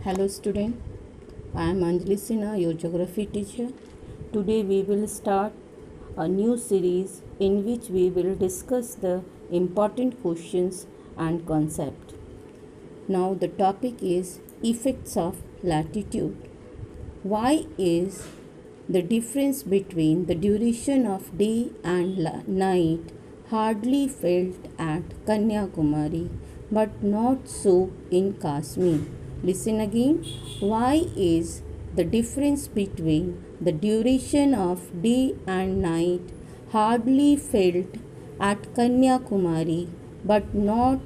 Hello student, I am Anjali Sinha, your geography teacher. Today we will start a new series in which we will discuss the important questions and concept. Now the topic is effects of latitude. Why is the difference between the duration of day and night hardly felt at Kanyakumari but not so in Kashmir? Listen again. Why is the difference between the duration of day and night hardly felt at Kanyakumari but not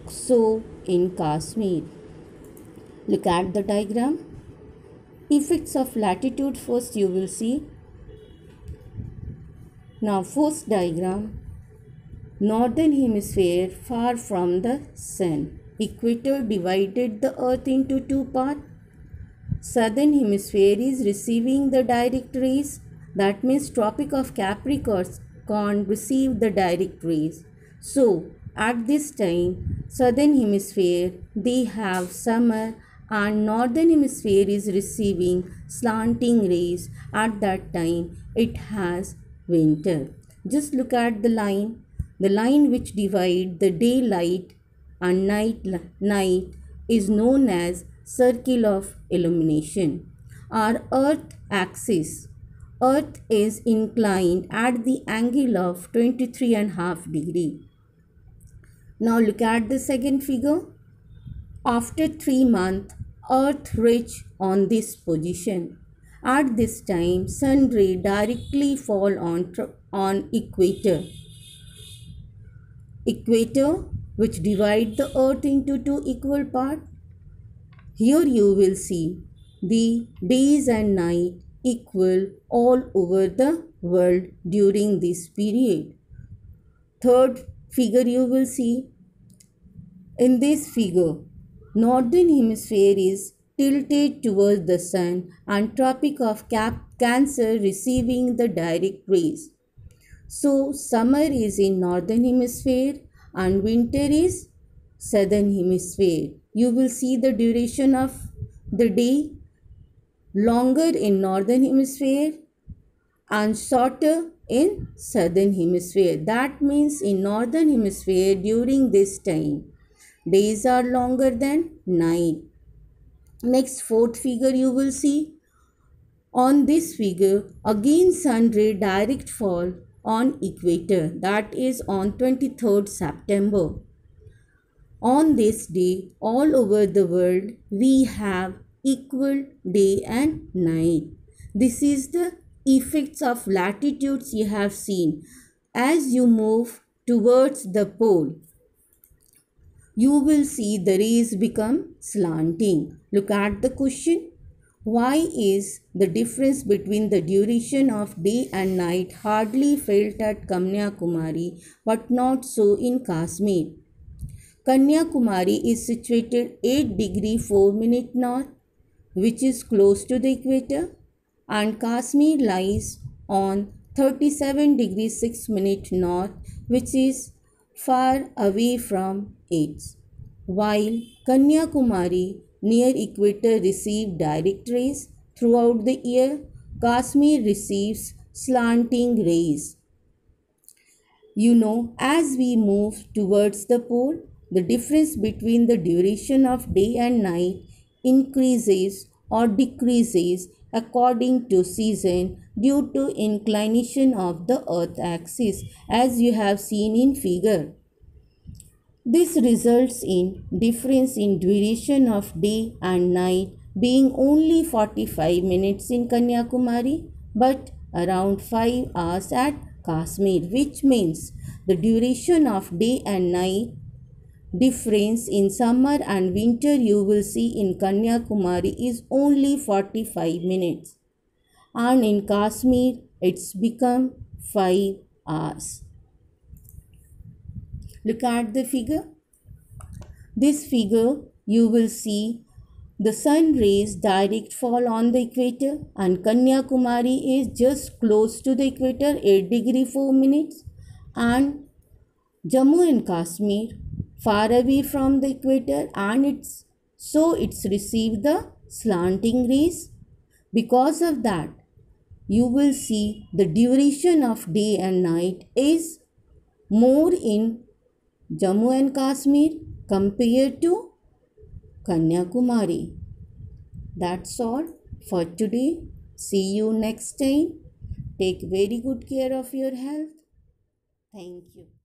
so in Kashmir? Look at the diagram. Effects of latitude first you will see. Now first diagram, northern hemisphere far from the sun. Equator divided the earth into two parts. Southern hemisphere is receiving the direct rays. That means Tropic of Capricorn received the direct rays. So at this time, southern hemisphere they have summer and northern hemisphere is receiving slanting rays. At that time it has winter. Just look at the line which divide the daylight and night is known as circle of illumination. Our earth axis. Earth is inclined at the angle of 23.5 degree. Now look at the second figure. After 3 months, Earth reach on this position. At this time, sun ray directly fall on equator which divide the earth into two equal parts. Here you will see the days and night equal all over the world during this period. Third figure you will see. In this figure, northern hemisphere is tilted towards the sun and Tropic of Cancer receiving the direct rays. So summer is in northern hemisphere and winter is southern hemisphere. You will see the duration of the day longer in northern hemisphere and shorter in southern hemisphere. That means in northern hemisphere during this time days are longer than night. Next fourth figure you will see. On this figure again sun ray direct fall on equator, that is on 23rd September. On this day all over the world we have equal day and night. This is the effects of latitudes you have seen. As you move towards the pole, you will see the rays become slanting. Look at the question. Why is the difference between the duration of day and night hardly felt at Kanyakumari but not so in Kashmir? Kanyakumari is situated 8 degree 4 minute north, which is close to the equator, and Kashmir lies on 37 degree 6 minute north, which is far away from it. While Kanyakumari near equator receives direct rays throughout the year, Kashmir receives slanting rays. You know, as we move towards the pole, the difference between the duration of day and night increases or decreases according to season due to inclination of the earth axis, as you have seen in figure. This results in difference in duration of day and night being only 45 minutes in Kanyakumari but around 5 hours at Kashmir, which means the duration of day and night difference in summer and winter you will see in Kanyakumari is only 45 minutes and in Kashmir it's become 5 hours. Look at the figure. This figure you will see the sun rays direct fall on the equator and Kanyakumari is just close to the equator 8 degree 4 minutes and Jammu and Kashmir far away from the equator and it's so it's received the slanting rays. Because of that, you will see the duration of day and night is more in Jammu and Kashmir compared to Kanyakumari. That's all for today. See you next time. Take very good care of your health. Thank you.